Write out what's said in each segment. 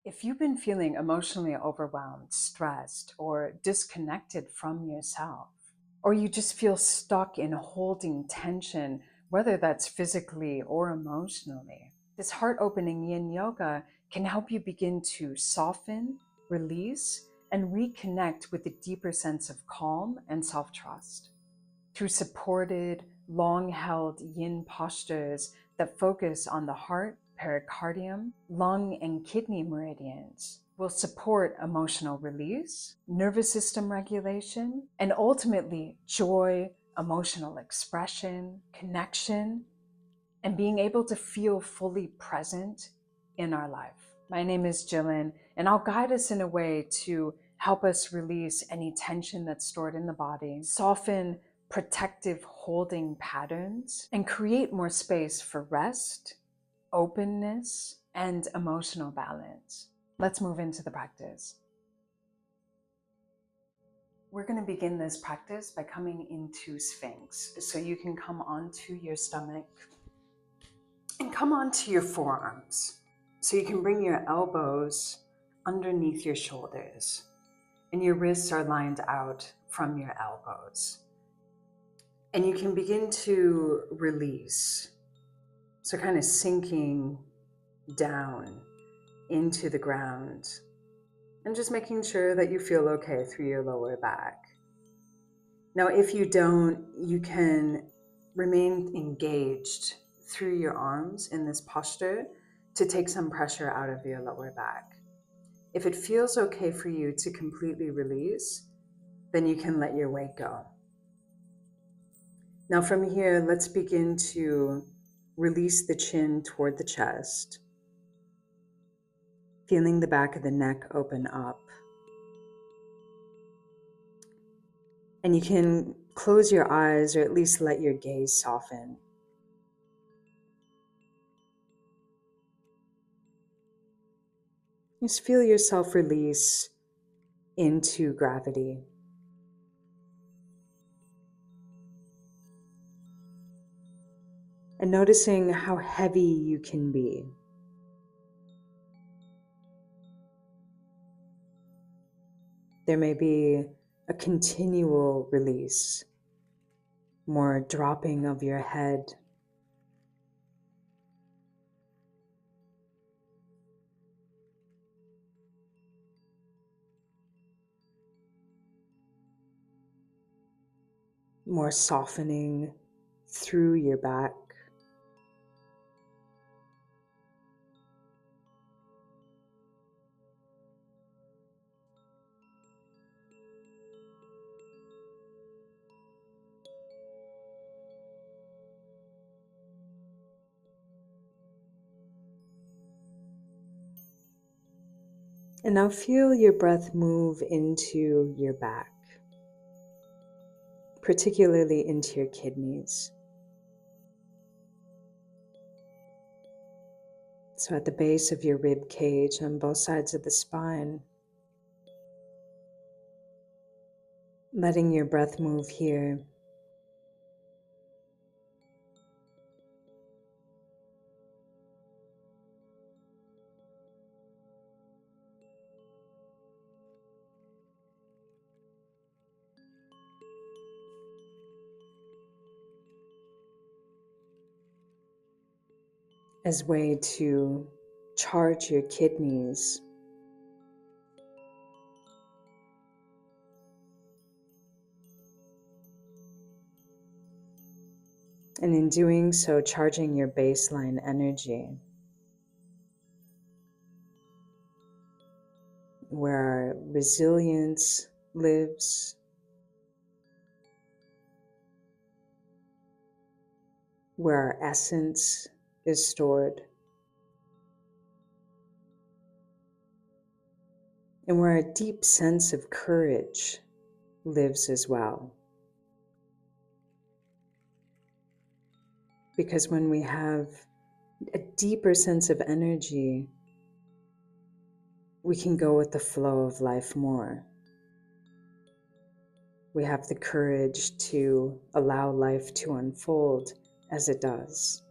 If you've been feeling emotionally overwhelmed, stressed, or disconnected from yourself, or you just feel stuck in holding tension, whether that's physically or emotionally, this heart opening yin yoga can help you begin to soften, release, and reconnect with a deeper sense of calm and self trust. Through supported, long held yin postures that focus on the heart, pericardium, lung, and kidney meridians, will support emotional release, nervous system regulation, and ultimately joy, emotional expression, connection, and being able to feel fully present in our life. My name is Jillian, and I'll guide us in a way to help us release any tension that's stored in the body, soften protective holding patterns, and create more space for rest, openness, and emotional balance. Let's move into the practice. We're going to begin this practice by coming into Sphinx. So you can come onto your stomach and come onto your forearms. So you can bring your elbows underneath your shoulders and your wrists are lined out from your elbows. And you can begin to release. So kind of sinking down into the ground and just making sure that you feel okay through your lower back. Now, if you don't, you can remain engaged through your arms in this posture to take some pressure out of your lower back. If it feels okay for you to completely release, then you can let your weight go. Now from here, let's begin to release the chin toward the chest, feeling the back of the neck open up. And you can close your eyes or at least let your gaze soften. Just feel yourself release into gravity. And noticing how heavy you can be. There may be a continual release, more dropping of your head. More softening through your back. And now feel your breath move into your back, particularly into your kidneys. So at the base of your rib cage on both sides of the spine, letting your breath move here. As a way to charge your kidneys. And in doing so, charging your baseline energy, where our resilience lives, where our essence is stored, and where a deep sense of courage lives as well. Because when we have a deeper sense of energy, we can go with the flow of life more. We have the courage to allow life to unfold as it does.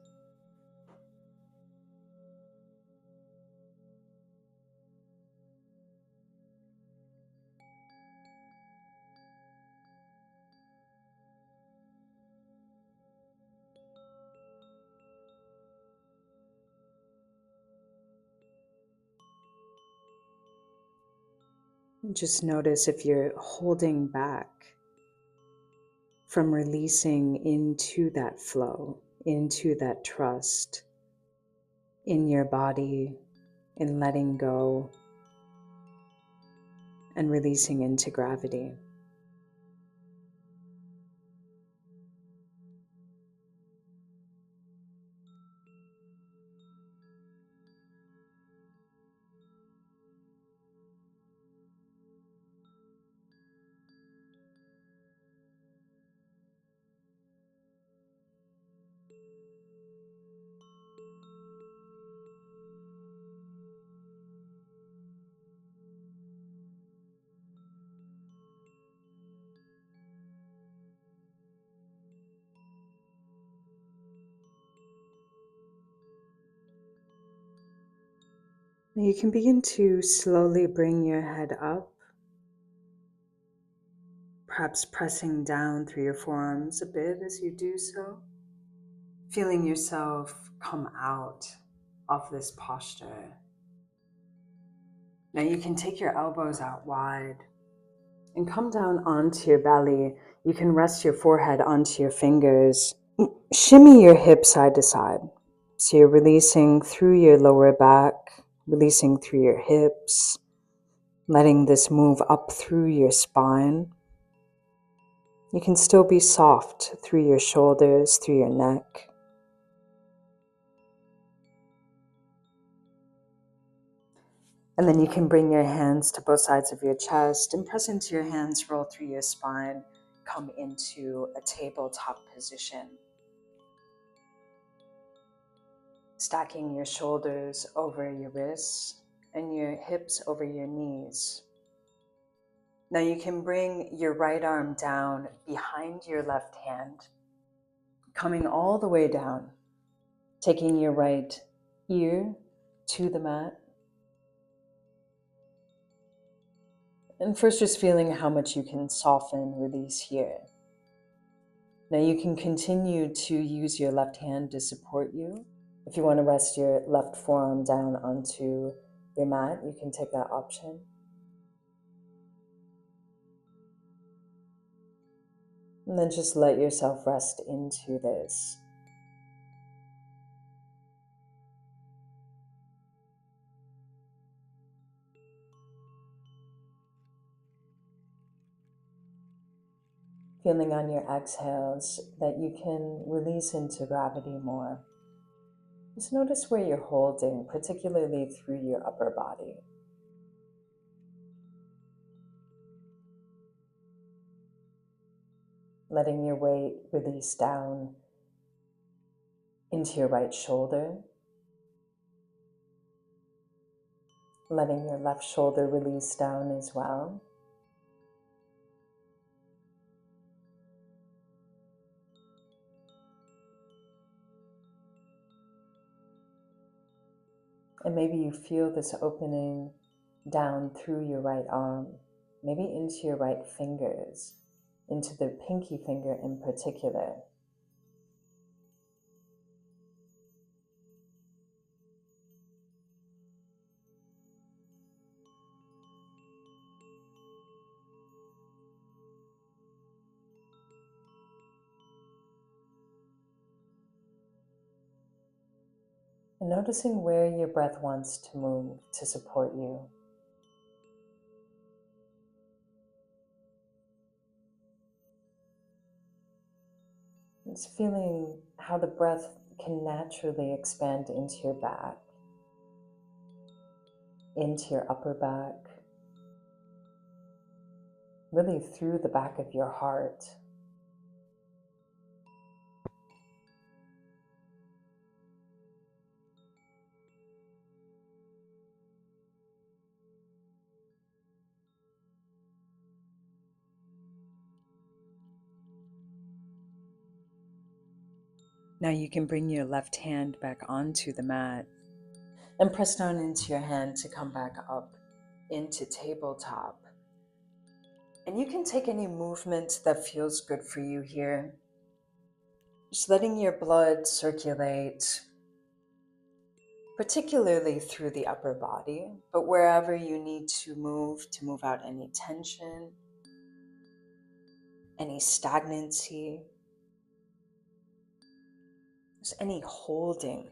Just notice if you're holding back from releasing into that flow, into that trust in your body, in letting go and releasing into gravity. Now you can begin to slowly bring your head up, perhaps pressing down through your forearms a bit as you do so, feeling yourself come out of this posture. Now you can take your elbows out wide and come down onto your belly. You can rest your forehead onto your fingers. Shimmy your hips side to side. So you're releasing through your lower back, releasing through your hips, letting this move up through your spine. You can still be soft through your shoulders, through your neck. And then you can bring your hands to both sides of your chest and press into your hands, roll through your spine, come into a tabletop position. Stacking your shoulders over your wrists and your hips over your knees. Now you can bring your right arm down behind your left hand, coming all the way down, taking your right ear to the mat. And first just feeling how much you can soften, release here. Now you can continue to use your left hand to support you. If you want to rest your left forearm down onto your mat, you can take that option. And then just let yourself rest into this. Feeling on your exhales that you can release into gravity more. Just notice where you're holding, particularly through your upper body. Letting your weight release down into your right shoulder. Letting your left shoulder release down as well. And maybe you feel this opening down through your right arm, maybe into your right fingers, into the pinky finger in particular. And noticing where your breath wants to move to support you. Just feeling how the breath can naturally expand into your back, into your upper back, really through the back of your heart. Now you can bring your left hand back onto the mat and press down into your hand to come back up into tabletop. And you can take any movement that feels good for you here. Just letting your blood circulate, particularly through the upper body, but wherever you need to move out any tension, any stagnancy, just any holding.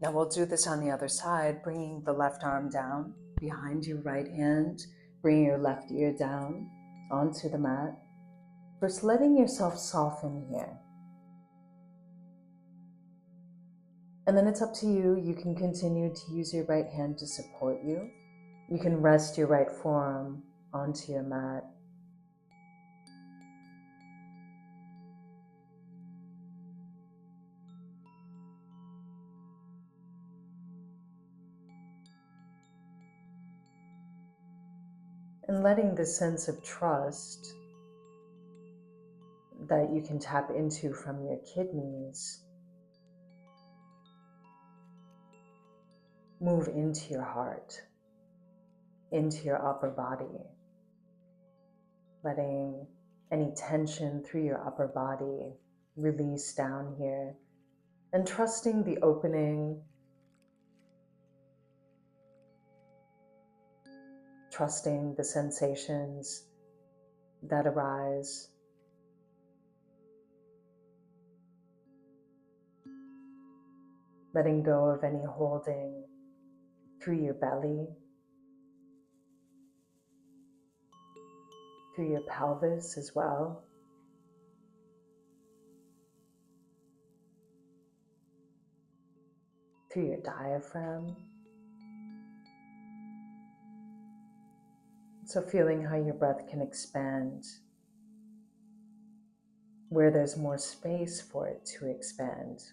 Now we'll do this on the other side, bringing the left arm down behind your right hand, bringing your left ear down onto the mat. First, letting yourself soften here. And then it's up to you. You can continue to use your right hand to support you. You can rest your right forearm onto your mat. And letting the sense of trust that you can tap into from your kidneys move into your heart, into your upper body, letting any tension through your upper body release down here, and trusting the opening, trusting the sensations that arise. Letting go of any holding through your belly, through your pelvis as well. Through your diaphragm. So feeling how your breath can expand where there's more space for it to expand.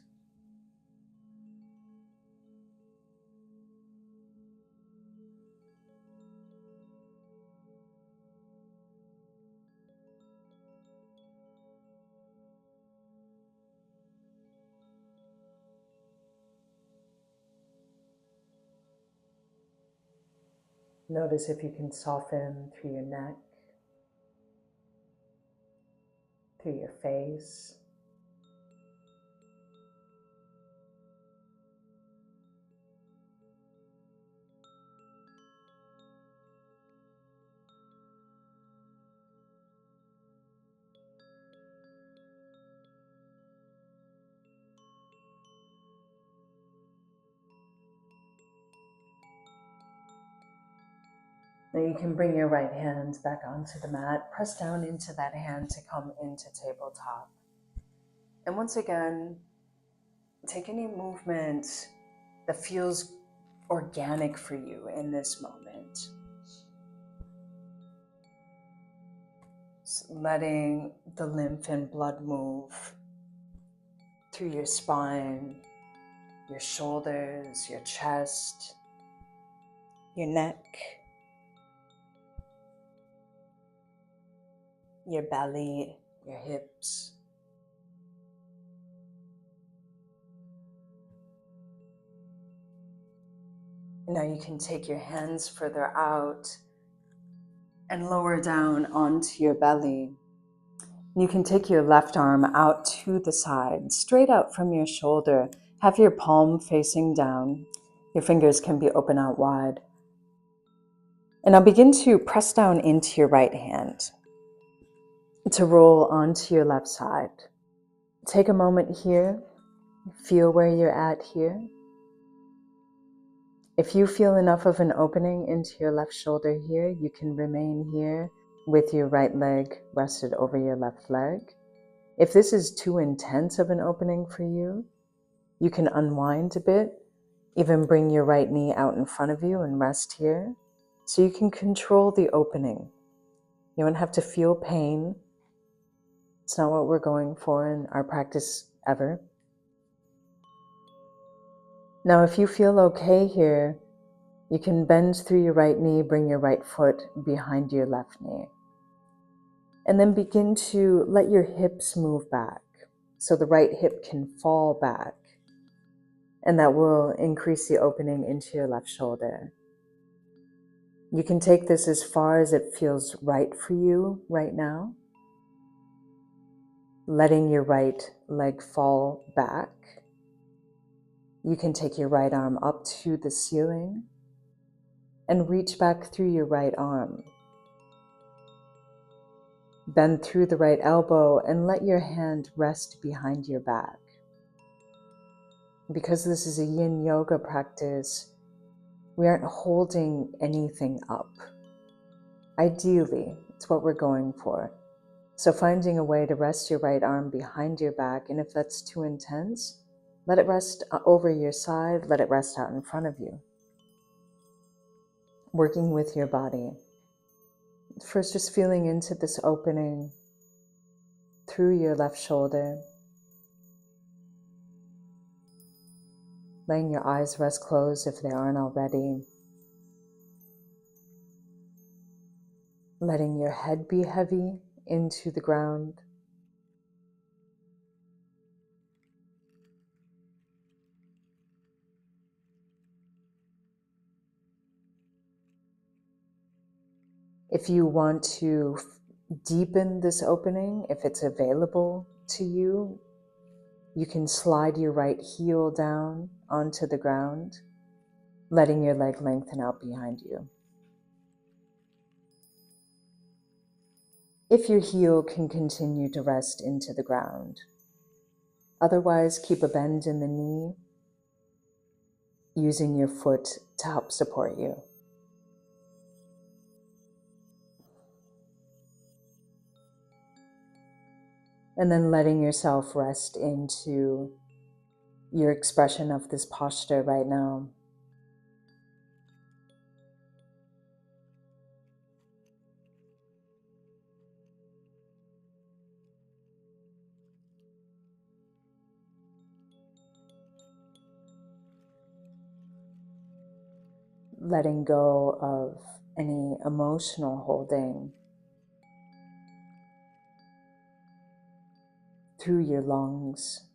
Notice if you can soften through your neck, through your face. Now you can bring your right hand back onto the mat, press down into that hand to come into tabletop. And once again, take any movement that feels organic for you in this moment. So letting the lymph and blood move through your spine, your shoulders, your chest, your neck, your belly, your hips. Now you can take your hands further out and lower down onto your belly. You can take your left arm out to the side, straight out from your shoulder. Have your palm facing down. Your fingers can be open out wide. And now begin to press down into your right hand to roll onto your left side. Take a moment here. Feel where you're at here. If you feel enough of an opening into your left shoulder here, you can remain here with your right leg rested over your left leg. If this is too intense of an opening for you, you can unwind a bit, even bring your right knee out in front of you and rest here, so you can control the opening. You don't have to feel pain. It's not what we're going for in our practice ever. Now, if you feel okay here, you can bend through your right knee, bring your right foot behind your left knee. And then begin to let your hips move back, so the right hip can fall back. And that will increase the opening into your left shoulder. You can take this as far as it feels right for you right now. letting your right leg fall back. You can take your right arm up to the ceiling and reach back through your right arm. Bend through the right elbow and let your hand rest behind your back. Because this is a yin yoga practice, we aren't holding anything up. Ideally, it's what we're going for. So finding a way to rest your right arm behind your back, and if that's too intense, let it rest over your side, let it rest out in front of you. Working with your body. First, just feeling into this opening through your left shoulder. Letting your eyes rest closed if they aren't already. Letting your head be heavy into the ground. If you want to deepen this opening, if it's available to you, you can slide your right heel down onto the ground, letting your leg lengthen out behind you. If your heel can continue to rest into the ground. Otherwise, keep a bend in the knee, using your foot to help support you. And then letting yourself rest into your expression of this posture right now. Letting go of any emotional holding through your lungs,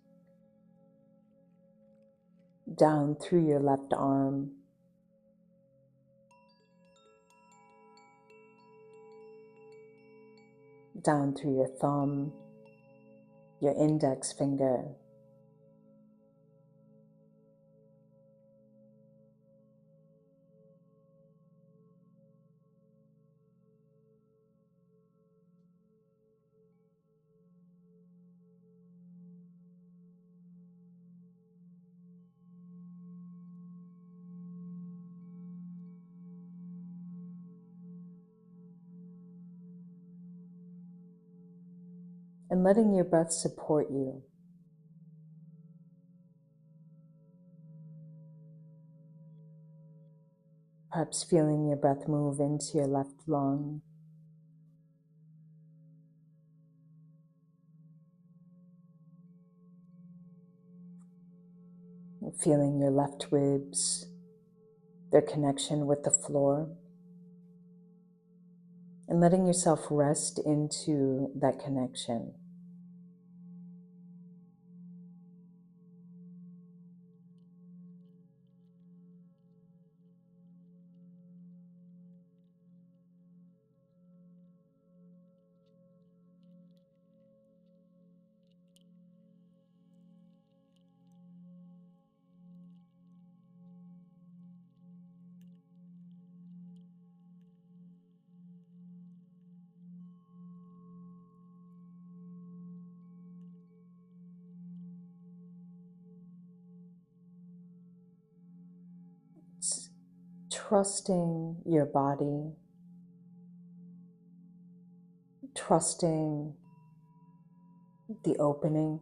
down through your left arm, down through your thumb, your index finger, and letting your breath support you. Perhaps feeling your breath move into your left lung, feeling your left ribs, their connection with the floor, and letting yourself rest into that connection. Trusting your body, trusting the opening,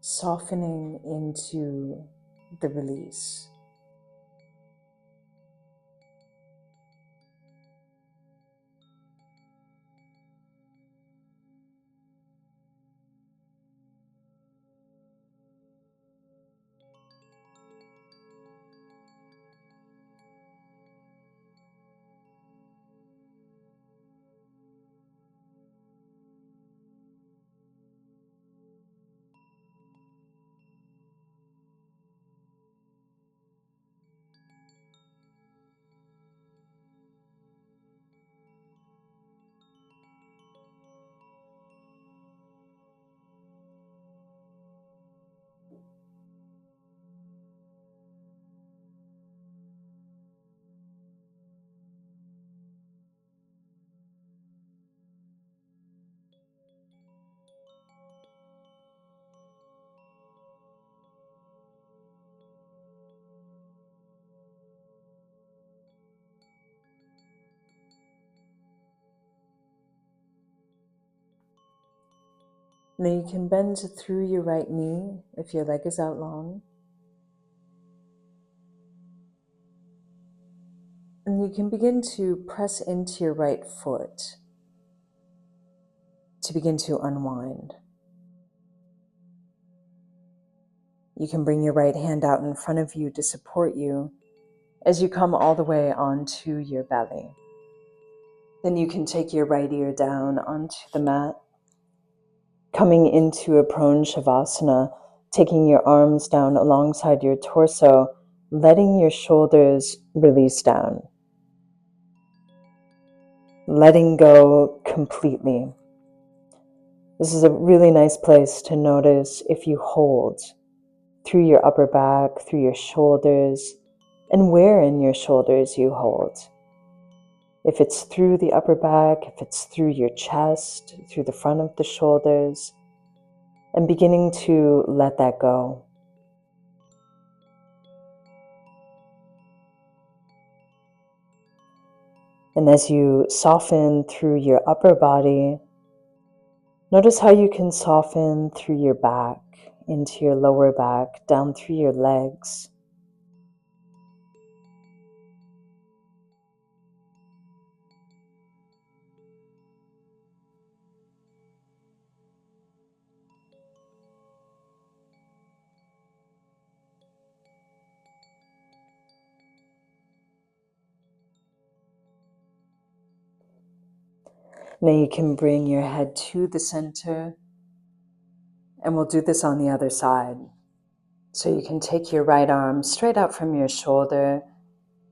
softening into the release. Now you can bend through your right knee if your leg is out long. And you can begin to press into your right foot to begin to unwind. You can bring your right hand out in front of you to support you as you come all the way onto your belly. Then you can take your right ear down onto the mat, coming into a prone shavasana, taking your arms down alongside your torso, letting your shoulders release down. Letting go completely. This is a really nice place to notice if you hold through your upper back, through your shoulders, and where in your shoulders you hold. If it's through the upper back, if it's through your chest, through the front of the shoulders, and beginning to let that go. And as you soften through your upper body, notice how you can soften through your back, into your lower back, down through your legs. Now you can bring your head to the center, and we'll do this on the other side. So you can take your right arm straight out from your shoulder,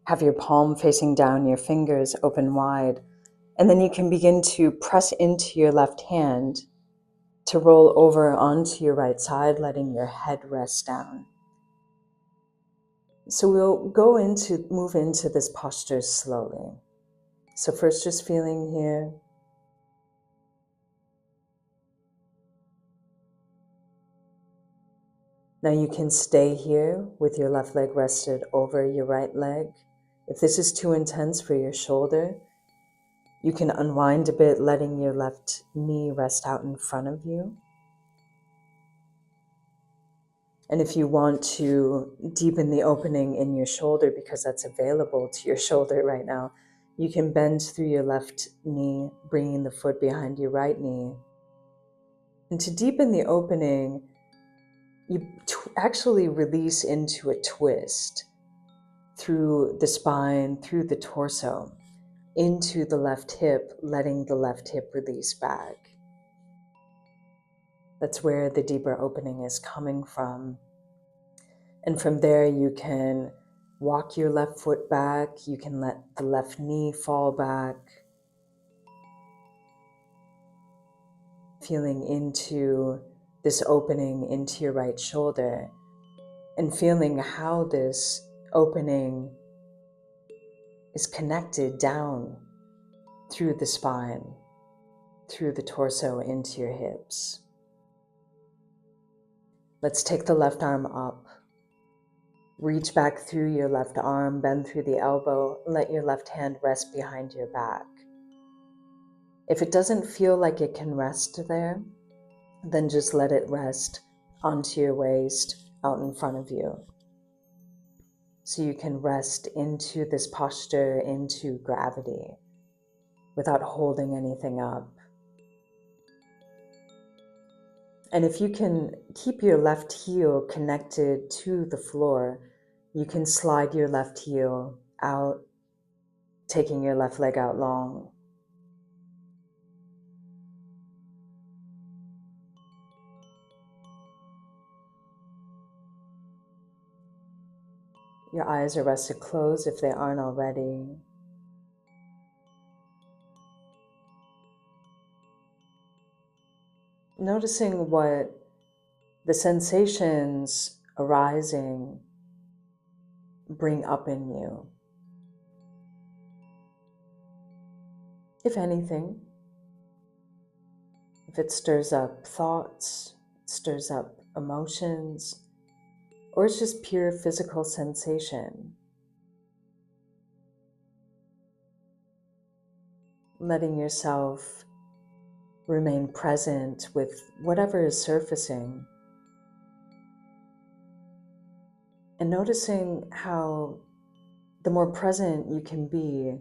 have your palm facing down, your fingers open wide, and then you can begin to press into your left hand to roll over onto your right side, letting your head rest down. So we'll move into this posture slowly. So first just feeling here. Now you can stay here with your left leg rested over your right leg. If this is too intense for your shoulder, you can unwind a bit, letting your left knee rest out in front of you. And if you want to deepen the opening in your shoulder, because that's available to your shoulder right now, you can bend through your left knee, bringing the foot behind your right knee. And to deepen the opening, you actually release into a twist through the spine, through the torso, into the left hip, letting the left hip release back. That's where the deeper opening is coming from. And from there, you can walk your left foot back. You can let the left knee fall back. Feeling into this opening into your right shoulder and feeling how this opening is connected down through the spine, through the torso into your hips. Let's take the left arm up. Reach back through your left arm, bend through the elbow, let your left hand rest behind your back. If it doesn't feel like it can rest there, then just let it rest onto your waist, out in front of you. So you can rest into this posture, into gravity, without holding anything up. And if you can keep your left heel connected to the floor, you can slide your left heel out, taking your left leg out long. Your eyes are rested closed if they aren't already. Noticing what the sensations arising bring up in you. If anything, if it stirs up thoughts, stirs up emotions, or it's just pure physical sensation. Letting yourself Remain present with whatever is surfacing. And noticing how the more present you can be,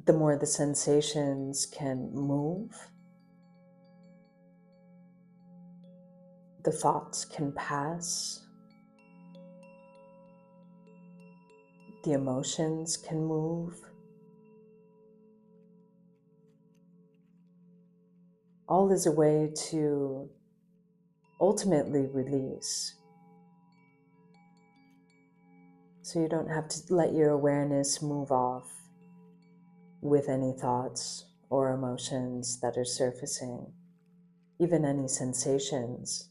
the more the sensations can move, the thoughts can pass, the emotions can move. All is a way to ultimately release. So you don't have to let your awareness move off with any thoughts or emotions that are surfacing, even any sensations.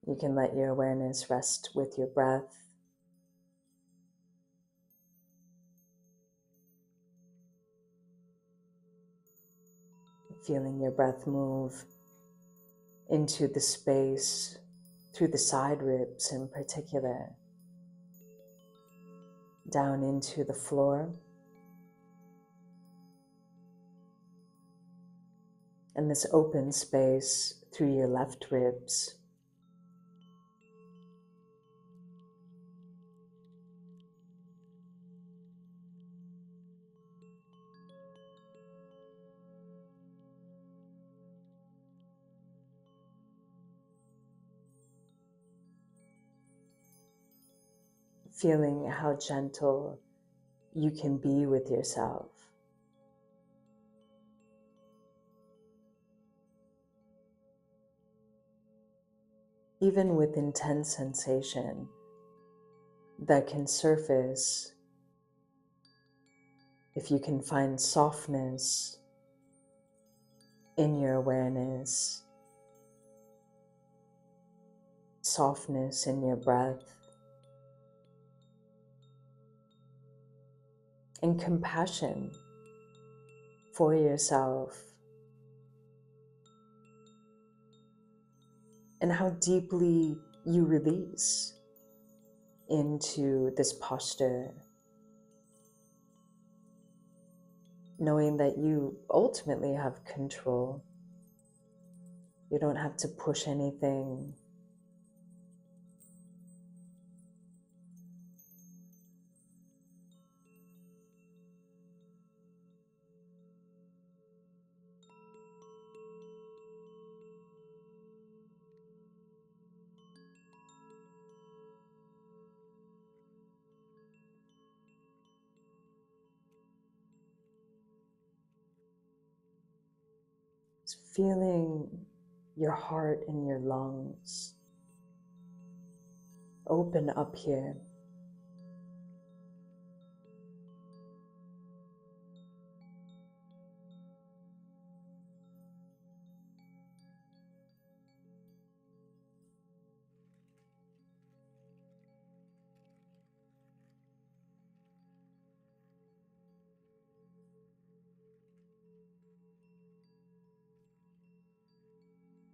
You can let your awareness rest with your breath. Feeling your breath move into the space, through the side ribs in particular, down into the floor, and this open space through your left ribs. Feeling how gentle you can be with yourself. Even with intense sensation that can surface, if you can find softness in your awareness, softness in your breath, and compassion for yourself, and how deeply you release into this posture, knowing that you ultimately have control. You don't have to push anything. Just feeling your heart and your lungs open up here.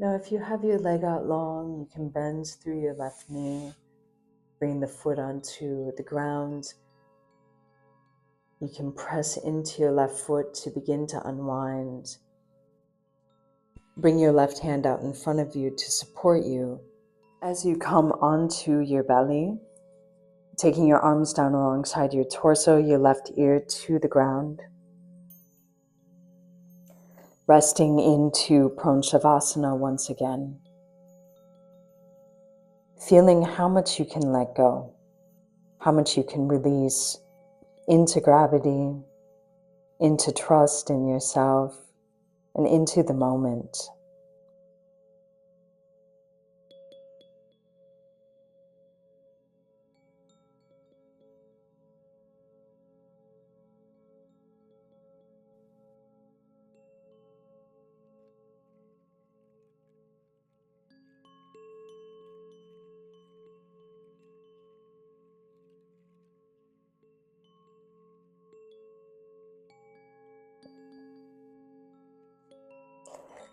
Now, if you have your leg out long, you can bend through your left knee, bring the foot onto the ground. You can press into your left foot to begin to unwind. Bring your left hand out in front of you to support you as you come onto your belly, taking your arms down alongside your torso, your left ear to the ground. Resting into prone shavasana once again. Feeling how much you can let go, how much you can release into gravity, into trust in yourself, and into the moment.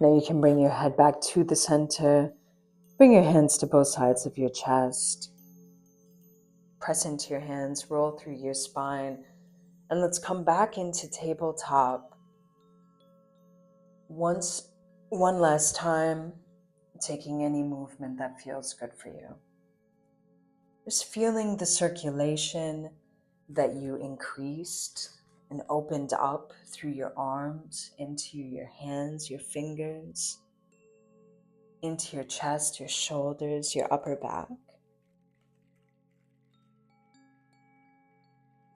Now you can bring your head back to the center. Bring your hands to both sides of your chest. Press into your hands, roll through your spine, And let's come back into tabletop one last time, taking any movement that feels good for you. Just feeling the circulation that you increased and opened up through your arms, into your hands, your fingers, into your chest, your shoulders, your upper back,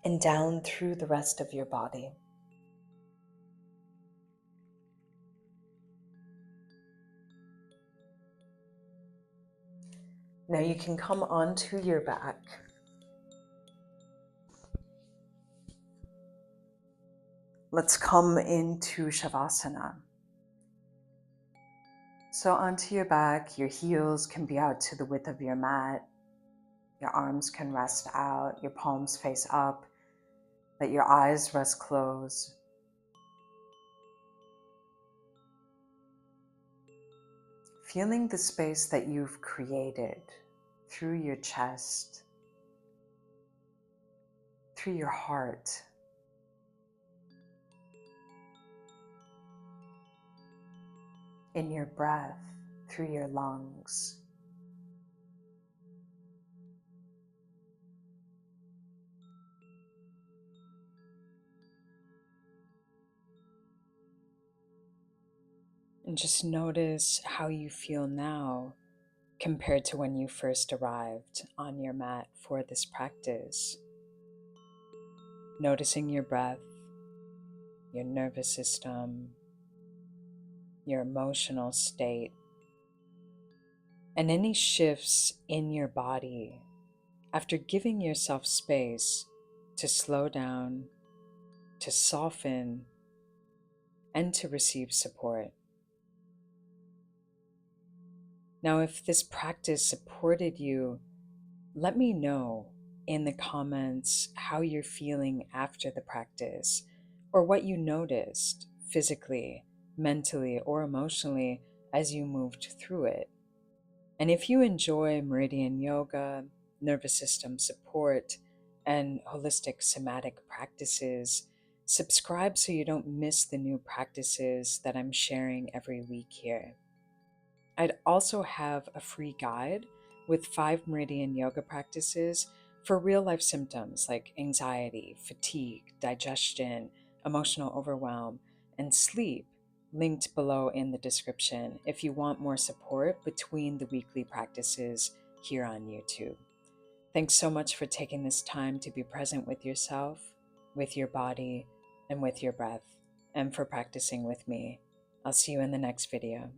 and down through the rest of your body. Now you can come onto your back. Let's come into Shavasana. So onto your back, your heels can be out to the width of your mat. Your arms can rest out, your palms face up. Let your eyes rest closed. Feeling the space that you've created through your chest, through your heart, in your breath, through your lungs. And just notice how you feel now compared to when you first arrived on your mat for this practice. Noticing your breath, your nervous system, your emotional state, and any shifts in your body after giving yourself space to slow down, to soften, and to receive support. Now, if this practice supported you, let me know in the comments how you're feeling after the practice, or what you noticed physically, mentally, or emotionally as you moved through it. And if you enjoy Meridian yoga, nervous system support, and holistic somatic practices, subscribe so you don't miss the new practices that I'm sharing every week here. I'd also have a free guide with 5 Meridian yoga practices for real life symptoms like anxiety, fatigue, digestion, emotional overwhelm, and sleep, linked below in the description if you want more support between the weekly practices here on YouTube. Thanks so much for taking this time to be present with yourself, with your body, and with your breath, and for practicing with me. I'll see you in the next video.